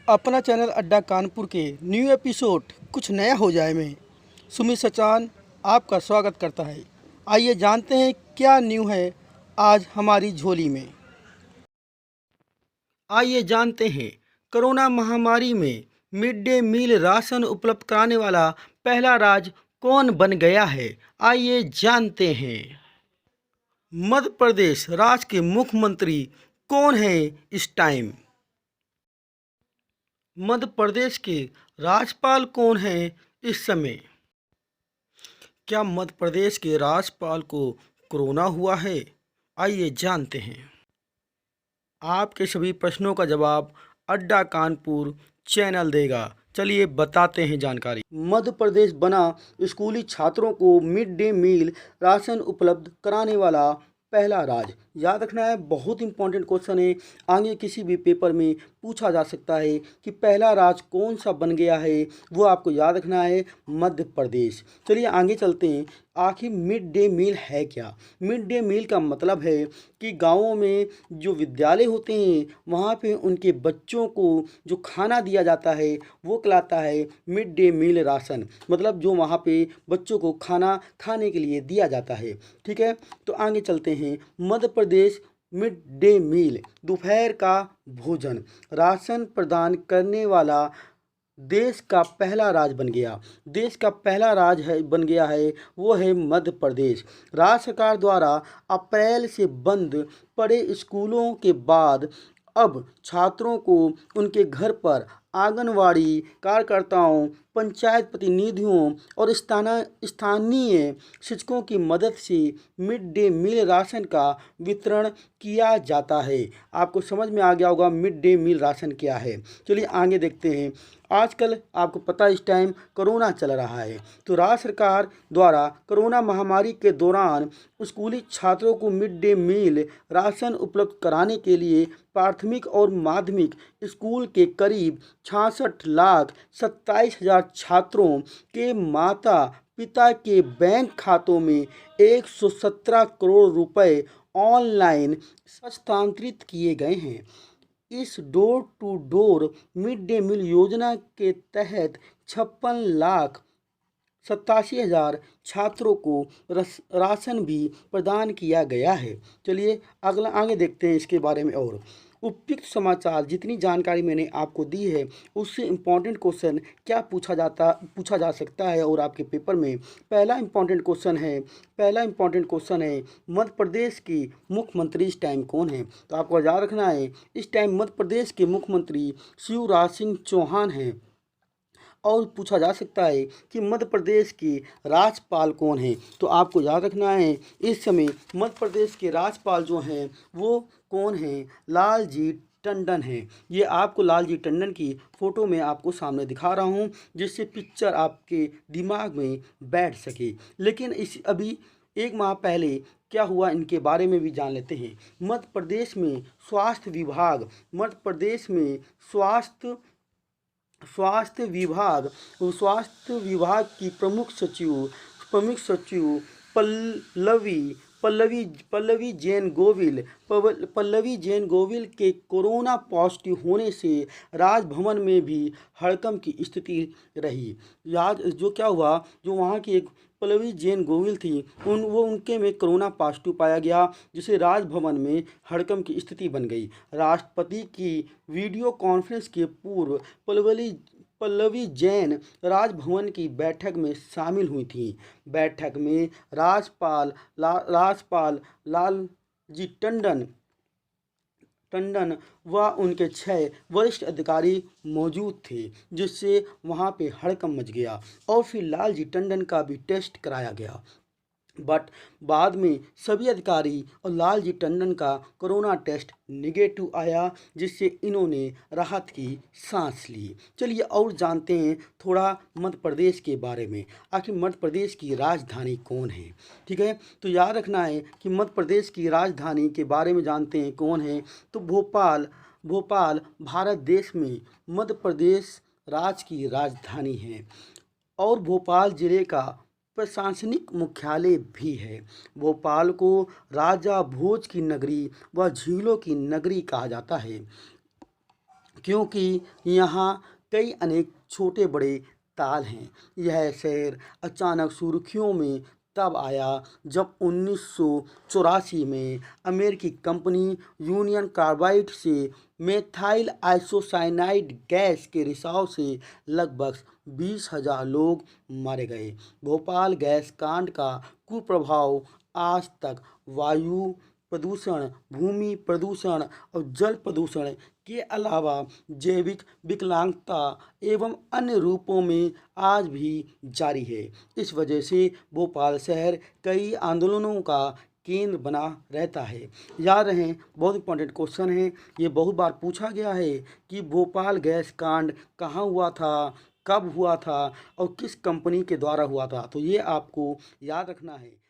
अपना चैनल अड्डा कानपुर के न्यू एपिसोड कुछ नया हो जाए में सुमित सचान आपका स्वागत करता है। आइए जानते हैं क्या न्यू है आज हमारी झोली में। आइए जानते हैं कोरोना महामारी में मिड डे मील राशन उपलब्ध कराने वाला पहला राज्य कौन बन गया है। आइए जानते हैं मध्य प्रदेश राज्य के मुख्यमंत्री कौन है इस टाइम। मध्य प्रदेश के राज्यपाल कौन हैं इस समय। क्या मध्य प्रदेश के राज्यपाल को कोरोना हुआ है। आइए जानते हैं। आपके सभी प्रश्नों का जवाब अड्डा कानपुर चैनल देगा। चलिए बताते हैं जानकारी। मध्य प्रदेश बना स्कूली छात्रों को मिड डे मील राशन उपलब्ध कराने वाला पहला राज्य। याद रखना है, बहुत इंपॉर्टेंट क्वेश्चन है। आगे किसी भी पेपर में पूछा जा सकता है कि पहला राज्य कौन सा बन गया है, वो आपको याद रखना है, मध्य प्रदेश। चलिए आगे चलते हैं। आखिर मिड डे मील है क्या। मिड डे मील का मतलब है कि गाँवों में जो विद्यालय होते हैं वहाँ पे उनके बच्चों को जो खाना दिया जाता है वो कहलाता है मिड डे मील राशन। मतलब जो वहाँ पे बच्चों को खाना खाने के लिए दिया जाता है। ठीक है, तो आगे चलते हैं। मध्य प्रदेश मिड डे मील दोपहर का भोजन राशन प्रदान करने वाला देश का पहला राज्य बन गया। देश का पहला राज्य है बन गया है, वो है मध्य प्रदेश। राज्य सरकार द्वारा अप्रैल से बंद पड़े स्कूलों के बाद अब छात्रों को उनके घर पर आंगनवाड़ी कार्यकर्ताओं, पंचायत प्रतिनिधियों और स्थानीय शिक्षकों की मदद से मिड डे मील राशन का वितरण किया जाता है। आपको समझ में आ गया होगा मिड डे मील राशन क्या है। चलिए आगे देखते हैं। आजकल आपको पता है इस टाइम कोरोना चल रहा है, तो राज्य सरकार द्वारा कोरोना महामारी के दौरान स्कूली छात्रों को मिड डे मील राशन उपलब्ध कराने के लिए प्राथमिक और माध्यमिक स्कूल के करीब 66,27,000 छात्रों के माता पिता के बैंक खातों में 117 करोड़ रुपए ऑनलाइन हस्तांतरित किए गए हैं। इस door to door mid day meal योजना के तहत 56,87,000 छात्रों को राशन भी प्रदान किया गया है। चलिए अगला आगे देखते हैं इसके बारे में। और उपयुक्त समाचार, जितनी जानकारी मैंने आपको दी है उससे इम्पॉर्टेंट क्वेश्चन क्या पूछा जा सकता है। और आपके पेपर में पहला इम्पॉर्टेंट क्वेश्चन है मध्य प्रदेश की मुख्यमंत्री इस टाइम कौन है। तो आपको याद रखना है, इस टाइम मध्य प्रदेश के मुख्यमंत्री शिवराज सिंह चौहान हैं। और पूछा जा सकता है कि मध्य प्रदेश के राज्यपाल कौन हैं। तो आपको याद रखना है, इस समय मध्य प्रदेश के राज्यपाल जो हैं वो कौन हैं, लालजी टंडन हैं। ये आपको लालजी टंडन की फ़ोटो में आपको सामने दिखा रहा हूँ, जिससे पिक्चर आपके दिमाग में बैठ सके। लेकिन इस अभी एक माह पहले क्या हुआ इनके बारे में भी जान लेते हैं। मध्य प्रदेश में स्वास्थ्य विभाग की प्रमुख सचिव पल्लवी जैन गोविल के कोरोना पॉजिटिव होने से राजभवन में भी हड़कंप की स्थिति रही। याद जो क्या हुआ, जो वहाँ की एक पल्लवी जैन गोविल थी उनके में कोरोना पॉजिटिव पाया गया, जिससे राजभवन में हड़कंप की स्थिति बन गई। राष्ट्रपति की वीडियो कॉन्फ्रेंस के पूर्व पल्लवी जैन राजभवन की बैठक में शामिल हुई थी। बैठक में राज्यपाल लालजी टंडन व उनके 6 वरिष्ठ अधिकारी मौजूद थे, जिससे वहां पे हड़कंप मच गया। और फिर लालजी टंडन का भी टेस्ट कराया गया, बट बाद में सभी अधिकारी और लालजी टंडन का कोरोना टेस्ट निगेटिव आया, जिससे इन्होंने राहत की सांस ली। चलिए और जानते हैं थोड़ा मध्य प्रदेश के बारे में। आखिर मध्य प्रदेश की राजधानी कौन है। ठीक है, तो याद रखना है कि मध्य प्रदेश की राजधानी के बारे में जानते हैं कौन है। तो भोपाल भारत देश में मध्य प्रदेश राज्य की राजधानी है और भोपाल जिले का प्रशासनिक मुख्यालय भी है। भोपाल को राजा भोज की नगरी व झीलों की नगरी कहा जाता है। क्योंकि यहाँ कई अनेक छोटे बड़े ताल हैं। यह शहर अचानक सुर्खियों में तब आया जब 1984 में अमेरिकी कंपनी यूनियन कार्बाइड से मेथाइल आइसोसाइनाइड गैस के रिसाव से लगभग 20,000 लोग मारे गए। भोपाल गैस कांड का कुप्रभाव आज तक वायु प्रदूषण, भूमि प्रदूषण और जल प्रदूषण के अलावा जैविक विकलांगता एवं अन्य रूपों में आज भी जारी है। इस वजह से भोपाल शहर कई आंदोलनों का केंद्र बना रहता है। याद रहे, बहुत इंपॉर्टेंट क्वेश्चन है, ये बहुत बार पूछा गया है कि भोपाल गैस कांड कहाँ हुआ था, कब हुआ था और किस कंपनी के द्वारा हुआ था, तो ये आपको याद रखना है।